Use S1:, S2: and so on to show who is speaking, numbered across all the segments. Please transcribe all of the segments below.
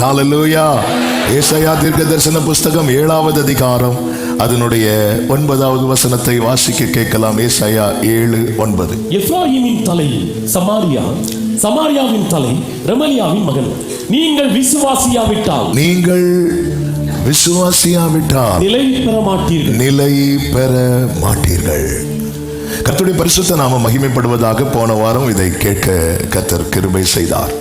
S1: ஹல்லேலூயா. ஏசாயா தீர்க்கதரிசன புஸ்தகம் 7வது அதிகாரம் அதனுடைய 9வது வசனத்தை வாசிக்க கேட்கலாம். ஏசாயா 7:9.
S2: எப்ராயிமின் தலை சமாரியா, சமாரியாவின் தலை ரெமலியாவின் மகன். நீங்கள் விசுவாசியாவிட்டால் நிலை பெற மாட்டீர்கள். கர்த்தருடைய பரிசுத்த நாமம் மகிமைப்படுவதாக. போன வாரம் இதை கேட்க கர்த்தர் கிருபை செய்தார்.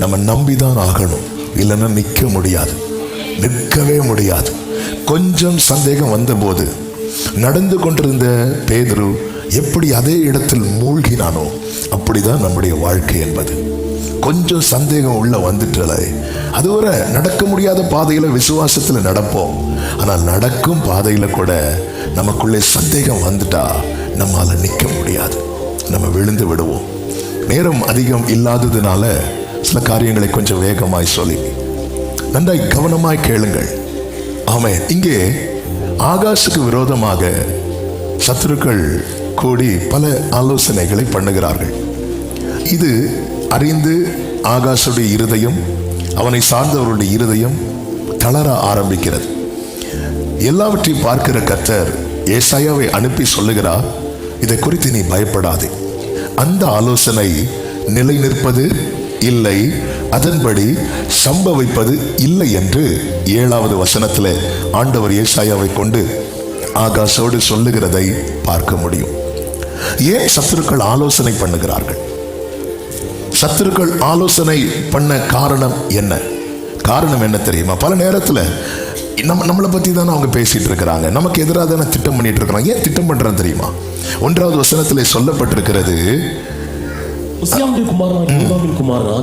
S2: நம்ம நம்பிதான் ஆகணும், இல்லைன்னா நிற்கவே முடியாது. கொஞ்சம் சந்தேகம் வந்தபோது நடந்து கொண்டிருந்த பேதுரு எப்படி அதே இடத்தில் மூழ்கினானோ அப்படிதான் நம்முடைய வாழ்க்கை என்பது. கொஞ்சம் சந்தேகம் உள்ள வந்துட்டல, அதுவரை நடக்க முடியாத பாதையில விசுவாசத்தில் நடப்போம். ஆனால் நடக்கும் பாதையில கூட நமக்குள்ளே சந்தேகம் வந்துட்டா நம்மால நிற்க முடியாது, நம்ம விழுந்து விடுவோம். நேரம் அதிகம் இல்லாததுனால சில காரியங்களை கொஞ்சம் வேகமாய் சொல்லி நன்றாய் கவனமாய் கேளுங்கள். ஆமென். இங்கே ஆகாசுக்கு விரோதமாக சத்துருக்கள் கூடி பல ஆலோசனைகளை பண்ணுகிறார்கள். இது அறிந்து ஆகாசுடைய இருதயம், அவனை சார்ந்தவருடைய இருதயம் தளர ஆரம்பிக்கிறது. எல்லாவற்றையும் பார்க்கிற கர்த்தர் ஏசாயாவை அனுப்பி சொல்லுகிறார், இதை குறித்து நீ பயப்படாதே. அந்த ஆலோசனை நிலை நிற்பது இல்லை, அதன்படி சம்பவிப்பது இல்லை என்று 7வது வசனத்தில் ஆண்டவர் ஏசாயாவை கொண்டு ஆகாசோடு சொல்லுகிறதை பார்க்க முடியும். ஏன் சத்துருக்கள் ஆலோசனை பண்ணுகிறார்கள்? சத்துருக்கள் ஆலோசனை பண்ண காரணம் என்ன? காரணம் என்ன தெரியுமா? பல நேரத்தில் நம்மளை பற்றி தானே அவங்க பேசிட்டு இருக்கிறாங்க, நமக்கு எதிராக தானே திட்டம் பண்ணிட்டு இருக்கிறாங்க. ஏன் திட்டம் பண்றாங்க தெரியுமா? 1வது வசனத்தில் சொல்லப்பட்டிருக்கிறது, உசியாவின் குமாரன்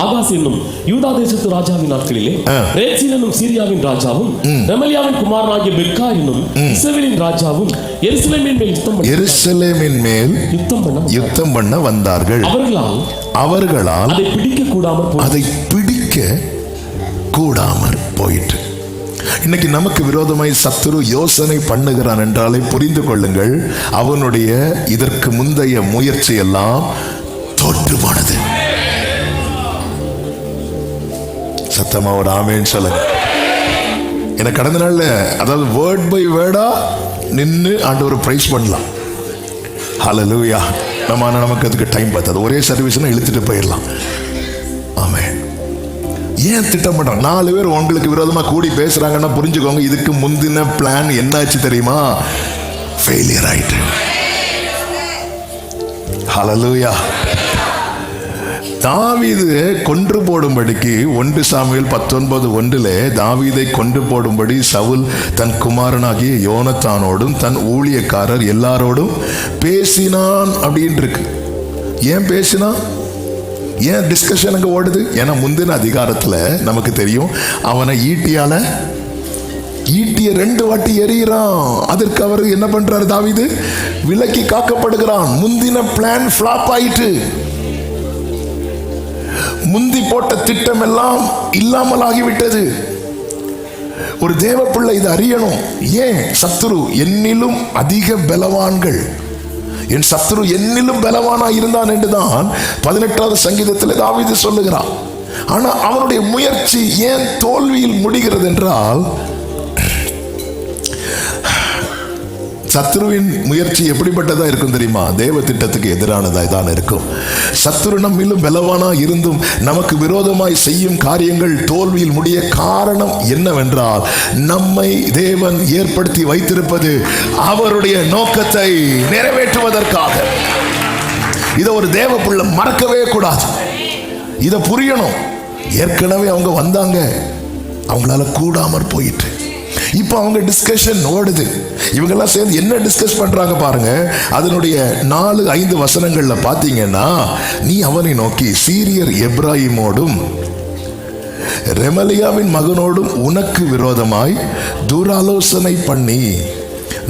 S2: ஆகாஸ் என்னும் யூதா தேசத்து ராஜாவின் நாட்களிலே ரேத்சீன் என்னும் சீரியாவின் ராஜாவும் ரெமலியாவின் குமாரனாகிய பெக்கா என்னும் இஸ்ரவேலின் ராஜாவும் எருசலேமின் மேல் யுத்தம் பண்ண வந்தார்கள். அவர்களால் அதை பிடிக்க கூடாமற் போயிற்று. இன்னைக்கு நமக்கு விரோதமாய் சத்துரு யோசனை பண்ணுகிறான் என்றாலே புரிந்து கொள்ளுங்கள், அவனுடைய இதற்கு முந்தைய முயற்சி எல்லாம் தோற்று போனது. சத்தமா ஒரு ஆமேன்னு சொல்லுங்க. எனக்கு கடந்த நாள்ல, அதாவது வேர்ட் பை வேர்டா நின்று ஆண்டவரை பிரைஸ் பண்ணலாம். ஹல்லேலூயா. நமக்கு அதுக்கு டைம் பார்த்தாது, ஒரே சர்வீஸ்னா இழுத்துட்டு போயிடலாம். ஆமென். ஏன் திட்டம் பண்றாங்க? 4 பேர் உங்களுக்கு விரோதமா கூடி பேசுறாங்கன்னா புரிஞ்சுக்கோங்க, இதுக்கு முந்தின பிளான் என்னாச்சு தெரியுமா? ஃபெயிலியர் ஆயிட்டு. ஹல்லேலூயா. தாவீது கொன்று போடும்படிக்கு 1 சாமுவேல் 19:1 தாவீதை கொன்று போடும்படி சவுல் தன் குமாரனாகிய யோனத்தானோடும் தன் ஊழியக்காரர் எல்லாரோடும் பேசினான் அப்படின்னு இருக்கு. ஏன் பேசினான்? ஏன் டிஸ்கஷன் அங்க ஓடுது? ஏன்னா முந்தின அதிகாரத்துல நமக்கு தெரியும், அவனை ஈட்டிய 2 வாட்டி எறிகிறான். அதற்கு அவர் என்ன பண்றாரு? தாவீது விலக்கி காக்கப்படுகிறான். முந்தின பிளான் ஃபிளாப் ஆயிட்டு, முந்தி போட்ட திட்டம் எல்லாம் இல்லாமல் ஆகிவிட்டது. ஒரு தேவ பிள்ளை இதை அறியணும். ஏன்? சத்துரு என்னிலும் அதிக பலவான்கள், என் சத்துரு என்னிலும் பலவானா இருந்தான் என்றுதான் 18வது சங்கீதத்தில் தாவீது சொல்லுகிறான். ஆனா அவனுடைய முயற்சி ஏன் தோல்வியில் முடிகிறது என்றால், சத்ருவின் முயற்சி எப்படிப்பட்டதா இருக்கும் தெரியுமா? தேவ திட்டத்துக்கு எதிரானதா தான் இருக்கும். சத்ரு நம்மிலும் பலவானா இருந்தும் நமக்கு விரோதமாய் செய்யும் காரியங்கள் தோல்வியில் முடிய காரணம் என்னவென்றால், நம்மை தேவன் ஏற்படுத்தி வைத்திருப்பது அவருடைய நோக்கத்தை நிறைவேற்றுவதற்காக. இதை ஒரு தேவ பிள்ளை மறக்கவே கூடாது. இதை புரியணும். ஏற்கனவே அவங்க வந்தாங்க, அவங்களால கூடாமற் போயிட்டு இப்போ அவங்க டிஸ்கஷன் ஓடுது. இவங்கெல்லாம் சேர்ந்து என்ன டிஸ்கஸ் பண்றாங்க பாருங்க. அதனுடைய 4-5 வசனங்கள்ல பாத்தீங்கன்னா, நீ அவனை நோக்கி சீரியர் எப்ராயிமோடும் ரெமலியாவின் மகனோடும் உனக்கு விரோதமாய் துராலோசனை பண்ணி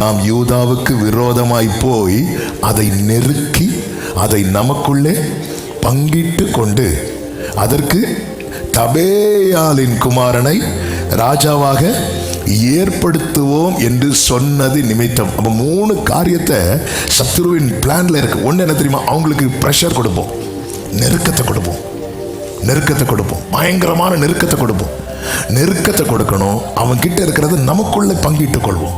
S2: நாம் யூதாவுக்கு விரோதமாய் போய் அதை நெருக்கி அதை நமக்குள்ளே பங்கிட்டு கொண்டு அதற்கு தபேயாலின் குமாரனை ராஜாவாக ஏற்படுத்துவோம் என்று சொன்னது நிமித்தம். அப்ப 3 காரியத்தை சத்துருவின் பிளான்ல இருக்கு. ஒன்று என்ன தெரியுமா? அவங்களுக்கு பிரஷர் கொடுப்போம், நெருக்கத்தை கொடுப்போம். நெருக்கத்தை கொடுப்போம், பயங்கரமான நெருக்கத்தை கொடுப்போம். நெருக்கத்தை கொடுக்கணும், அவன் கிட்ட இருக்கிறது நமக்குள்ள பங்கிட்டுக் கொள்வோம்.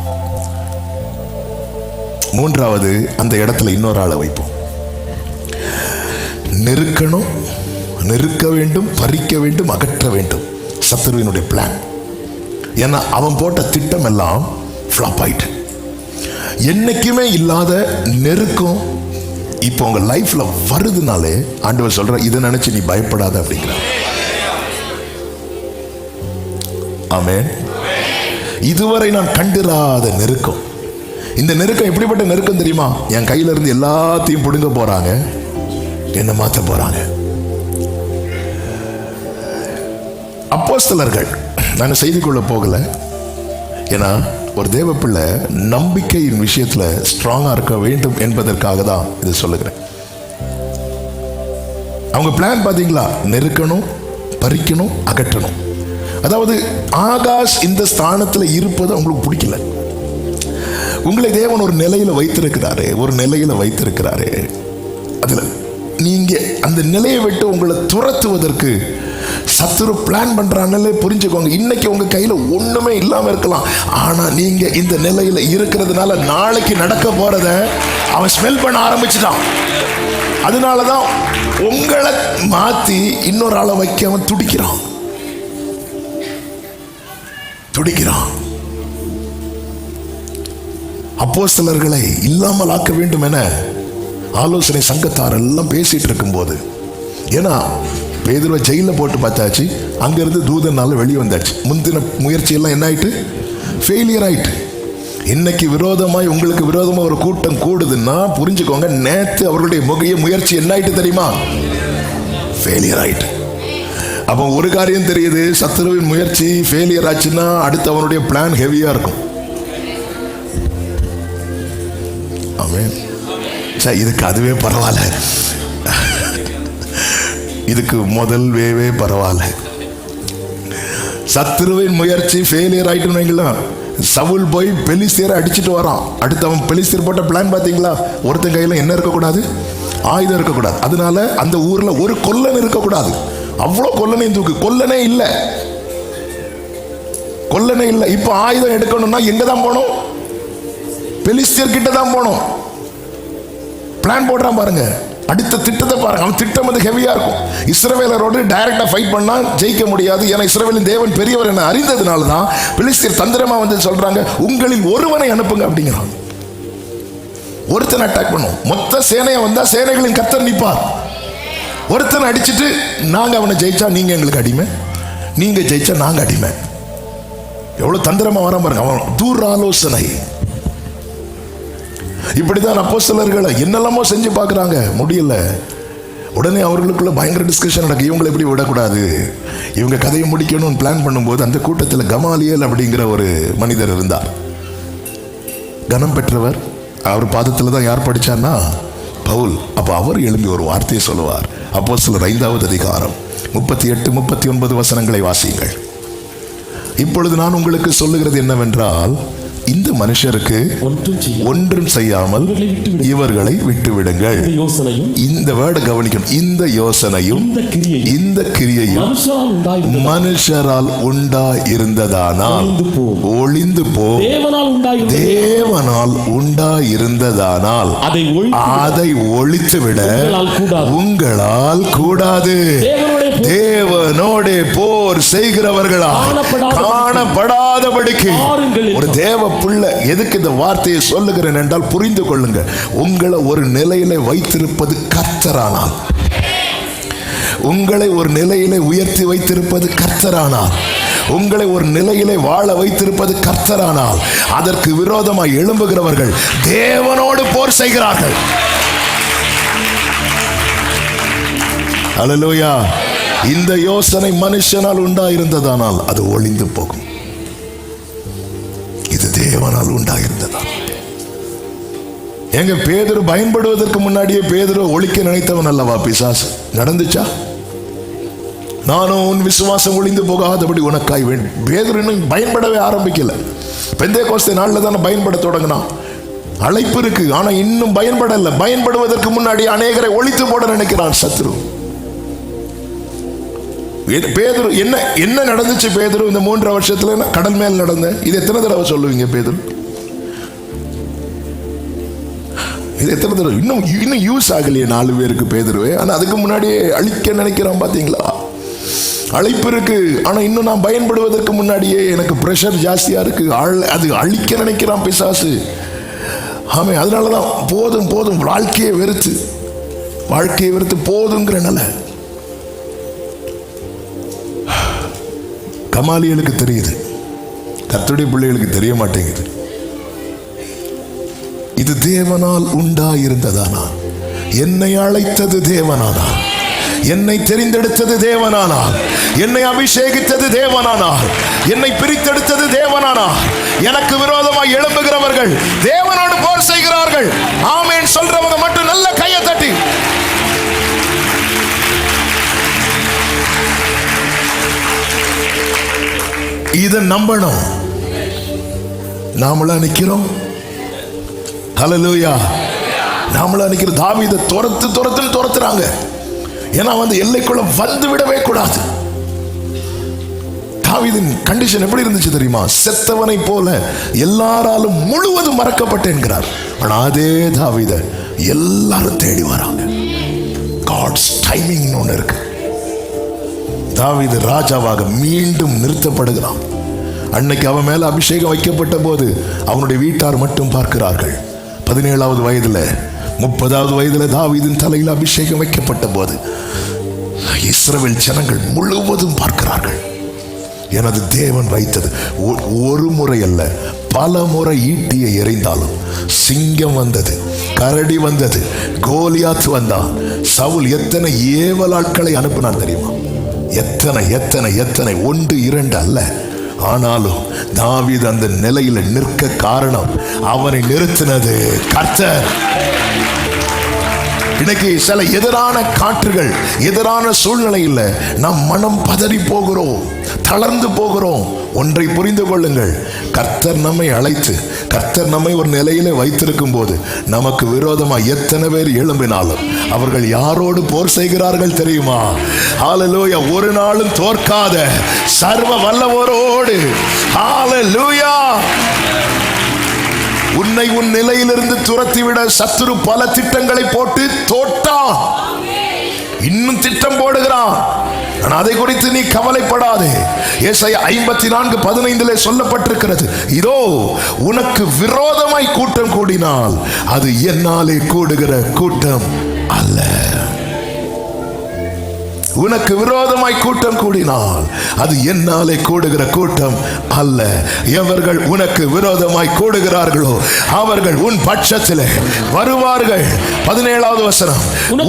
S2: மூன்றாவது, அந்த இடத்துல இன்னொரு ஆளை வைப்போம். நெருக்கணும், நெருக்க வேண்டும், பறிக்க வேண்டும், அகற்ற வேண்டும். சத்துருவினுடைய பிளான். ஏன்னா அவன் போட்ட திட்டம் எல்லாம் ஃப்ளாப் ஆயிட்டு. என்னைக்குமே இல்லாத நெருக்கம் இப்போ உங்க லைஃப்ல வருதுனாலே ஆண்டவர் சொல்ற, இதை நினைச்சு நீ பயப்படாத அப்படிங்கிற. ஆமென். இதுவரை நான் கண்டிராத நெருக்கம். இந்த நெருக்கம் எப்படிப்பட்ட நெருக்கம் தெரியுமா? என் கையில இருந்து எல்லாத்தையும் பிடுங்க போறாங்க, என்ன மாத்த போறாங்க. அப்போஸ்தலர்கள், நான் செய்திக்குள்ள போகல, ஏன்னா ஒரு தேவ பிள்ளை நம்பிக்கையின் விஷயத்துல ஸ்ட்ராங்கா இருக்க வேண்டும் என்பதற்காக தான் இது சொல்லுகிறேன். அவங்க பிளான் பாத்தீங்களா? நெருக்கணும், பறிக்கணும், அகற்றணும். அதாவது ஆகாஷ் இந்த ஸ்தானத்துல இருப்பது அவங்களுக்கு பிடிக்கல. உங்களை தேவன் ஒரு நிலையில வைத்திருக்கிறாரு, ஒரு நிலையில வைத்திருக்கிறாரு. அதுல நீங்க அந்த நிலையை விட்டு உங்களை துரத்துவதற்கு சத்துரு பிளான் பண்றானே புரிஞ்சுக்கோங்க. இன்னைக்கு உங்க கையில ஒண்ணுமே இல்லாம இருக்கலாம், ஆனா நீங்க இந்த நிலையில இருக்கிறதுனால நாளைக்கு நடக்க போறத அவன் ஸ்மெல் பண்ண ஆரம்பிச்சுட்டான். அதனாலதான் உங்களை மாத்தி இன்னொரு ஆளை வைக்க அவன் துடிக்கிறான். அப்போஸ்தலர்களை இல்லாமல் ஆக்க வேண்டும் என ஆலோசனை சங்கத்தார் எல்லாம் பேசிட்டு இருக்கும் போது, ஏன்னா பேதுருவை ஜெயில போட்டு பார்த்தாச்சு, அங்கிருந்து தூதனால வெளியே வந்தாச்சு. முந்தின முயற்சி எல்லாம் என்ன ஆயிட்டு? ஃபெயிலியர் ஆயிட்டு. இன்னைக்கு விரோதமாய் உங்களுக்கு விரோதமா ஒரு கூட்டம் கூடுதுன்னா புரிஞ்சுக்கோங்க, நேத்து அவர்களுடைய முயற்சி என்ன ஆயிட்டு தெரியுமா? ஃபெயிலியர் ஆயிட்டு. அப்போ ஒரு காரியம் தெரியுது, சத்துருவின் முயற்சி ஃபெயிலியர் ஆச்சுன்னா அடுத்து அவனுடைய பிளான் ஹெவியா இருக்கும். ஆமென். சரி, இதுக்கு அதுவே பரவாயில்ல, இதுக்கு முதல் வேவே பரவாயில்ல. சத்துருவின் முயற்சி ஃபெயிலியர் ஆயிட்டுன்னு சவுல் போய் பெலிஸ்தியரை அடிச்சுட்டு வரான். அடுத்து அவன் பெலிஸ்தியர் போட்ட பிளான் பார்த்தீங்களா? ஒருத்தன் கையில் என்ன இருக்கக்கூடாது? ஆயுதம் இருக்கக்கூடாது. அதனால அந்த ஊர்ல ஒரு கொல்லன் இருக்கக்கூடாது. அவ்வளோ கொல்லனையும் தூக்கு. கொல்லனே இல்லை. இப்போ ஆயுதம் எடுக்கணும்னா எங்க தான் போனோம்? பெலிஸ்தியர் கிட்ட தான் போனோம். பிளான் போடுறான் பாருங்க, அடுத்த திட்டத்தை பாருங்க. அவன் திட்டம் வந்து ஹெவியா இருக்கும். இஸ்ரவேலரோடு டைரக்டா ஃபைட் பண்ணா ஜெயிக்க முடியாது. ஏன்னா இஸ்ரவேலின் தேவன் பெரியவர் என அறிந்ததுனால தான் பெலிஸ்தியர் தந்திரமா வந்து சொல்றாங்க, உங்களில் ஒருவனை அனுப்புங்க அப்படிங்கிறான். ஒருத்தனை அட்டாக் பண்ணும். மொத்த சேனையை வந்தா சேனைகளின் கர்த்தர் நிற்பார். ஒருத்தனை அடிச்சுட்டு நாங்க அவனை ஜெயிச்சா நீங்க எங்களுக்கு அடிமை, நீங்க ஜெயிச்சா நாங்க அடிமை. எவ்வளவு தந்திரமா வர பாருங்க. அவன் தூர ஆலோசனை. இப்படிதான் அப்போஸ்தலர்களை என்னெல்லாமோ செஞ்சு பார்க்குறாங்க, முடியல. உடனே அவர்களுக்குள்ள பயங்கர டிஸ்கஷன் நடக்கு. இவங்களை எப்படி விடக்கூடாது, இவங்க கதையை முடிக்கணும்னு பிளான் பண்ணும்போது அந்த கூட்டத்தில் கமாலியல் அப்படிங்கிற ஒரு மனிதர் இருந்தார். கனம் பெற்றவர். அவர் பாதத்தில் தான் யார் படிச்சார்னா பவுல். அப்போ அவர் எழும்பி ஒரு வார்த்தையை சொல்லுவார். அப்போஸ்தலர் 5வது அதிகாரம் 38, 39 வசனங்களை வாசியுங்கள். இப்பொழுது நான் உங்களுக்கு சொல்லுகிறது என்னவென்றால், இந்த மனுஷருக்கு ஒன்றும் செய்யாமல் இவர்களை விட்டுவிடுங்கள். இந்த வேர்டை கவனிக்கணும். இந்த யோசனையும் இந்த கிரியையும் மனுஷரால் உண்டாயிருந்ததானால் ஒளிந்து போ. தேவனால் உண்டாயிருந்ததானால் அதை ஒழித்துவிட உங்களால் கூடாது. தேவனோட போர் செய்கிறவர்களால் காணப்படாதபடிக்கு. ஒரு தேவ புள்ள எதுக்கு இந்த வார்த்தையை சொல்லுகிறேன் என்றால் புரிந்து கொள்ளுங்க. உங்களை ஒரு நிலையில வைத்திருப்பது கர்த்தரானால், உங்களை ஒரு நிலையிலே உயர்த்தி வைத்திருப்பது கர்த்தரானால், உங்களை ஒரு நிலையிலே வாழ வைத்திருப்பது கர்த்தரானால், அதற்கு விரோதமாய் எழும்புகிறவர்கள் தேவனோடு போர் செய்கிறார்கள். அல்லேலூயா. இந்த யோசனை மனுஷனால் உண்டாயிருந்ததானால் அது ஒளிந்து போகும். இது தேவனால் உண்டாயிருந்ததா? எங்க பேதுரு பயன்படுவதற்கு முன்னாடியே பேதுரு ஒழிக்க நினைத்தவன் அல்லவா பிசாசு? நடந்துச்சா? நானும் உன் விசுவாசம் ஒளிந்து போகாதபடி உனக்காய் வேண்டும். பேதுரு இன்னும் பயன்படவே ஆரம்பிக்கல. பெந்தேகோஸ்தே நாள்ல தானே பயன்பட தொடங்கினான். அழைப்பு இருக்கு, ஆனா இன்னும் பயன்படல. பயன்படுவதற்கு முன்னாடி அநேகரை ஒழித்து போட நினைக்கிறான் சத்ரு. பேதுரு என்ன நடந்துச்சு? பேதுரு இந்த 3 வருஷத்துல கடல் மேல் நடந்த இது எத்தனை தடவை சொல்லுவீங்க? பேதுரு இது எத்தனை தடவை? இன்னும் யூஸ் ஆகலையே 4 பேருக்கு பேதுருவே. ஆனா அதுக்கு முன்னாடியே அழிக்க நினைக்கிறான். பாத்தீங்களா? அழைப்பு இருக்கு, ஆனா இன்னும் நான் பயன்படுவதற்கு முன்னாடியே எனக்கு பிரஷர் ஜாஸ்தியா இருக்கு. அது அழிக்க நினைக்கிறான் பிசாசு. ஆமே, அதனாலதான் போதும் போதும் வாழ்க்கையை வெறுத்து போதுங்கிற நிலை. கமாலியலுக்கு தெரியுது, கர்த்தருடைய பிள்ளைகளுக்கு தெரிய மாட்டேங்குது. இது தேவனால் உண்டாயிருந்ததானா? என்னை அழைத்தது தேவனானால், என்னை தெரிந்தெடுத்தது தேவனானால், என்னை அபிஷேகித்தது தேவனானால், என்னை பிரித்தெடுத்தது தேவனானால், எனக்கு விரோதமாக எழும்புகிறவர்கள் தேவனோடு போர் செய்கிறார்கள். ஆமென் சொல்றவங்க மட்டும் நல்ல கையை தட்டி இதை நம்பணும். நாமளா நிக்கிறோம். ஹல்லேலூயா. நாமளா நிக்கிறோம். தாவீதை துரத்துறாங்க. ஏன்னா எல்லைக்குள்ள வந்து விடவே கூடாது. தாவீதின் கண்டிஷன் எப்படி இருந்துச்சு தெரியுமா? செத்தவனை போல எல்லாராலும் முழுவதும் மறக்கப்பட்டேன்கிறார். ஆனா அதே தாவீதை எல்லாரும் தேடி வராங்க. காட்ஸ் டைமிங் ஒன்று இருக்கு. தாவீது ராஜாவாக மீண்டும் நிறுத்தப்படுகிறான். அன்னைக்கு அவன் மேல அபிஷேகம் வைக்கப்பட்ட போது அவனுடைய வீட்டார் மட்டும் பார்க்கிறார்கள். 17வது வயதுல 30வது வயதுல தாவீதின் தலையில் அபிஷேகம் வைக்கப்பட்ட போது இஸ்ரவேல் ஜனங்கள் முழுவதும் பார்க்கிறார்கள். எனது தேவன் வைத்தது. ஒரு முறை அல்ல, பல முறை ஈட்டியை எறிந்தாலும் சிங்கம் வந்தது, கரடி வந்தது, கோலியாத் வந்தான். சவுல் எத்தனை ஏவலாட்களை அனுப்பினான் தெரியுமா? எத்தனை எத்தனை எத்தனை, 1 2 அல்ல. ஆனாலும் தாவீது அந்த நிலையில நிற்க காரணம், அவனை நிறுத்தினது கர்த்தர். இன்னைக்கு சில எதிரான காற்றுகள், எதிரான சூழ்நிலையில் நாம் மனம் பதறி போகிறோம், தளர்ந்து போகிறோம். ஒன்றை புரிந்து கொள்ளுங்கள், கர்த்தர் நம்மை அழைத்து, கர்த்தர் நம்மை ஒரு நிலையில வைத்திருக்கும் போது நமக்கு விரோதமாக எத்தனை பேர் எழும்பினாலும் அவர்கள் யாரோடு போர் செய்கிறார்கள் தெரியுமா? ஹல்லேலூயா. ஒரு நாளும் தோற்காத சர்வ வல்லவரோடு. ஹல்லேலூயா. உன்னை உன் நிலையிலிருந்து துரத்திவிட சத்துரு பல திட்டங்களை போட்டு தோட்டான், இன்னும் திட்டம் போடுகிறான். அதை குறித்து நீ கவலைப்படாதே. ஏசாயா 54:15 சொல்லப்பட்டிருக்கிறது, இதோ உனக்கு விரோதமாய் கூட்டம் கூடினால் அது என்னாலே கூடுகிற கூட்டம் அல்ல. உனக்கு விரோதமாய் கூட்டம் கூடினால் அது என்னாலே கூடுகிற கூட்டம் அல்ல. எவர்கள் உனக்கு விரோதமாய் கூடுகிறார்களோ அவர்கள் உன் பட்சத்திலே வருவார்கள். 17வது வசனம்,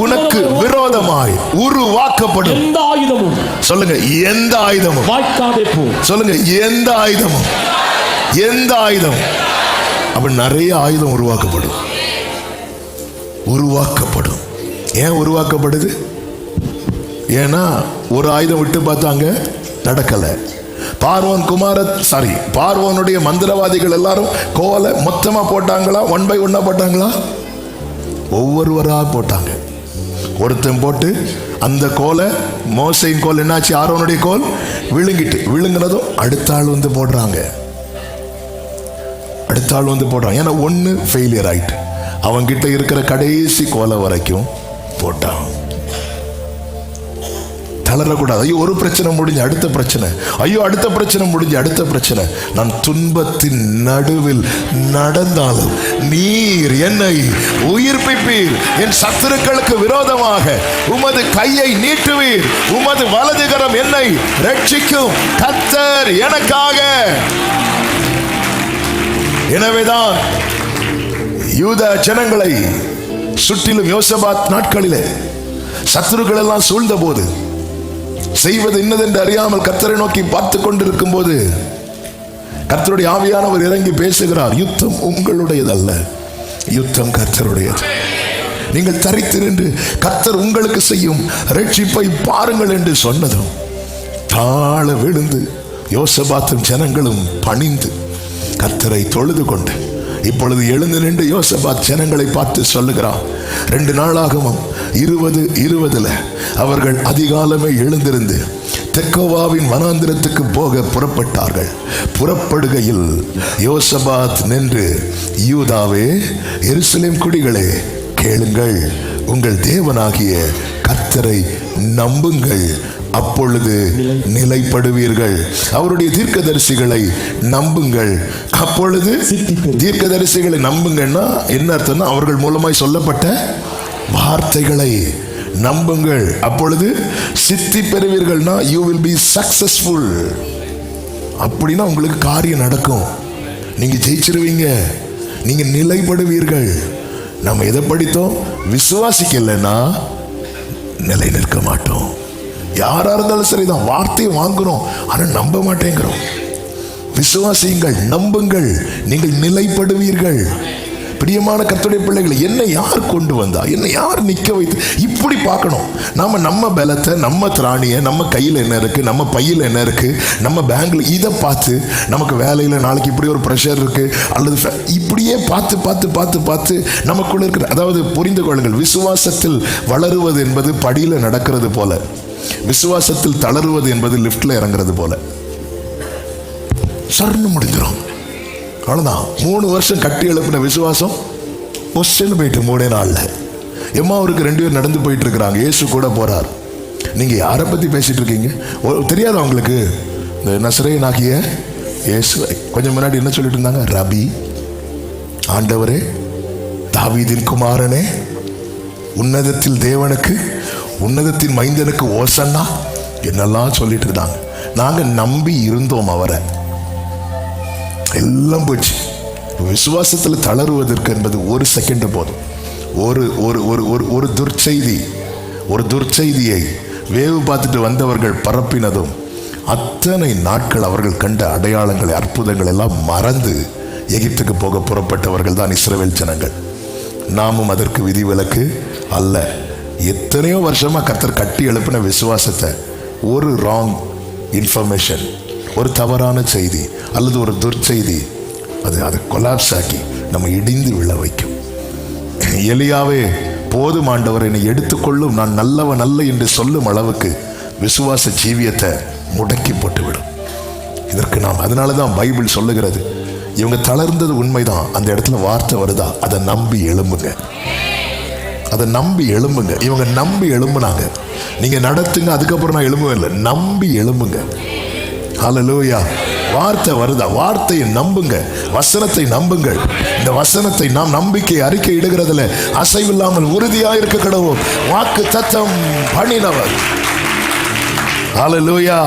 S2: உனக்கு விரோதமாய் உருவாக்கப்படும் எந்த ஆயுதமும், சொல்லுங்க எந்த ஆயுதமும் வாய்க்காதே போ. சொல்லுங்க எந்த ஆயுதமும், எந்த ஆயுதம். அப்ப நிறைய ஆயுதம் உருவாக்கப்படும். ஏன் உருவாக்கப்படுது? ஏன்னா ஒரு ஆயுதம் விட்டு பார்த்தாங்க, நடக்கல. பார்வோனுடைய மந்திரவாதிகள் எல்லாரும் கோலை மொத்தமா போட்டாங்களா, 1 by 1 போட்டாங்களா? ஒவ்வொருவரா போட்டாங்க. ஒருத்தன் போட்டு அந்த கோலை, மோசையின் கோல் என்னாச்சு? ஆரோனுடைய கோல் விழுங்கினதும் அடுத்த ஆள் போடுறாங்க. ஏன்னா ஒன்னு ஃபெயிலியர் ஆயிட்டு, அவங்கிட்ட இருக்கிற கடைசி கோலை வரைக்கும் போட்டான். தளரக்கூடாது. ஐயோ ஒரு பிரச்சனை முடிஞ்சு அடுத்த பிரச்சனை, ஐயோ அடுத்த பிரச்சனை முடிஞ்சு அடுத்த பிரச்சனை. நான் துன்பத்தின் நடுவில் நடந்தாலும் நீர் என்னை உயிர்ப்பிப்பீர். என் சத்துருக்களுக்கு விரோதமாக உமது கையை நீட்டுவீர். உமது வலதுகரம் என்னை ரட்சிக்கும். கர்த்தர் எனக்காக. எனவேதான் யூத ஜனங்களை சுற்றிலும் யோசபாத் நாட்களிலே சத்துருக்கள் எல்லாம் சூழ்ந்த போது செய்வது இன்னதென்று அறியாமல் கர்த்தரை நோக்கி பார்த்து கொண்டிருக்கும் போது கர்த்தருடைய ஆவியானவர் இறங்கி பேசுகிறார், யுத்தம் உங்களுடையதல்ல, யுத்தம் கர்த்தருடையது. நீங்கள் தரித்து நின்று கர்த்தர் உங்களுக்கு செய்யும் ரட்சிப்பை பாருங்கள் என்று சொன்னதும் தாழ விழுந்து யோசபாத்தும் ஜனங்களும் பணிந்து கர்த்தரை தொழுது கொண்டு இப்பொழுது எழுந்து நின்று யோசபாத் ஜனங்களை பார்த்து சொல்லுகிறான். 2 நாளாகமம் 20:20 அவர்கள் அதிகாலமே எழுந்திருந்து தெக்கோவாவின் வனாந்திரத்துக்கு போக புறப்பட்டார்கள். புறப்படுகையில் யோசபாத் நின்று, யூதாவே, எருசலேம் குடிகளே, கேளுங்கள், உங்கள் தேவனாகிய கர்த்தரை நம்புங்கள், அப்பொழுது நிலைப்படுவீர்கள். அவருடைய தீர்க்கதரிசிகளை நம்புங்கள், அப்பொழுது தீர்க்கதரிசிகளை நம்புங்கன்னா என்ன அர்த்தம்னா, அவர்கள் மூலமாய் சொல்லப்பட்ட வார்த்தைகளை நம்புங்கள், அப்பொழுது சித்தி பெறுவீர்கள்னா யூ வில் பி சக்சஸ்ஃபுல். அப்படின்னா உங்களுக்கு காரியம் நடக்கும், நீங்க ஜெயிச்சிருவீங்க, நீங்க நிலைப்படுவீர்கள். நம்ம எதை படித்தோம்? விசுவாசிக்கலைன்னா நிலை நிற்க மாட்டோம். யாரா இருந்தாலும் சரிதான், வார்த்தையை வாங்குறோம் ஆனா நம்ப மாட்டேங்கிறோம். விசுவாசியுங்கள், நம்புங்கள், நீங்கள் நிலைப்படுவீர்கள். பிரியமான கர்த்தருடைய பிள்ளைகளை, என்ன யார் கொண்டு வந்தா, என்ன யார் நிக்க வைத்து, இப்படி பார்க்கணும். நம்ம பலத்தை, நம்ம திராணியை, நம்ம கையில் என்ன இருக்கு, நம்ம பையில் என்ன இருக்கு, நம்ம பேங்க்ல இதை பார்த்து, நமக்கு வேலையில் நாளைக்கு இப்படி ஒரு ப்ரெஷர் இருக்கு அல்லது இப்படியே பார்த்து பார்த்து பார்த்து பார்த்து நமக்குள்ள இருக்கிற, அதாவது புரிந்து கொள்ளுங்கள், விசுவாசத்தில் வளருவது என்பது படியில் நடக்கிறது போல, விசுவாசத்தில் தளருவது என்பது லிப்ட்ல இறங்குறது போல. சர்ன்னு முடிஞ்சிடும், அவ்வளோதான். 3 வருஷம் கட்டி எழுப்பின விசுவாசம் பொஸ்ன்னு போயிட்டு 3 நாள்ல. எம்மாவுக்கு 2 பேர் நடந்து போயிட்டு இருக்கிறாங்க, இயேசு கூட போறார். நீங்க யாரை பத்தி பேசிட்டு இருக்கீங்க? தெரியாதா உங்களுக்கு? இந்த நசரேயனாகிய இயேசு. கொஞ்சம் முன்னாடி என்ன சொல்லிட்டு இருந்தாங்க? ரபி, ஆண்டவரே, தாவீதின் குமாரனே, உன்னதத்தில் தேவனுக்கு, உன்னதத்தின் மைந்தனுக்கு ஓசன்னா, என்னெல்லாம் சொல்லிட்டு இருந்தாங்க. நாங்க நம்பி இருந்தோம் அவரை, எல்லாம் போச்சு. விசுவாசத்தில் தளருவதற்கு என்பது 1 செகண்ட் போதும். ஒரு துர்ச்செய்தி, ஒரு துர்ச்செய்தியை வேவு பார்த்துட்டு வந்தவர்கள் பரப்பினதும் அத்தனை நாட்கள் அவர்கள் கண்ட அடையாளங்களை, அற்புதங்கள் எல்லாம் மறந்து எகிப்துக்கு போக புறப்பட்டவர்கள் தான் இஸ்ரவேல் ஜனங்கள். நாமும் அதற்கு விதிவிலக்கு அல்ல. எத்தனையோ வருஷமா கர்த்தர் கட்டி எழுப்பின விசுவாசத்தை ஒரு ராங் இன்ஃபர்மேஷன், ஒரு தவறான செய்தி அல்லது ஒரு துர்ச்செய்தி அதை கொலாப்ஸ் ஆக்கி நம்ம இடிந்து விழ வைக்கும். எலியாவே, போதும் ஆண்டவர், என்னை எடுத்துக்கொள்ளும், நான் நல்லவன் அல்ல என்று சொல்லும் அளவுக்கு விசுவாச ஜீவியத்தை முடக்கி போட்டுவிடும். இதற்கு நாம், அதனாலதான் பைபிள் சொல்லுகிறது, இவங்க தளர்ந்தது உண்மைதான், அந்த இடத்துல வார்த்தை வருதா, அதை நம்பி எழும்புங்க, அதை நம்பி எழும்புங்க. இவங்க நம்பி எழும்புனாங்க. நீங்க நடத்துங்க, அதுக்கப்புறம் நான் எழும்புவேன் இல்லை, நம்பி எழும்புங்க. ஹல்லேலூயா. வார்த்தை வருதா, வார்த்தையை நம்புங்க, வசனத்தை நம்புங்கள். இந்த வசனத்தை நாம் நம்பிக்கை அறிக்கை இடுகிறதுல அசைவில்லாமல் உறுதியாயிருக்க கடவோம். வாக்கு தத்தம் பண்ணினவர். ஹல்லேலூயா.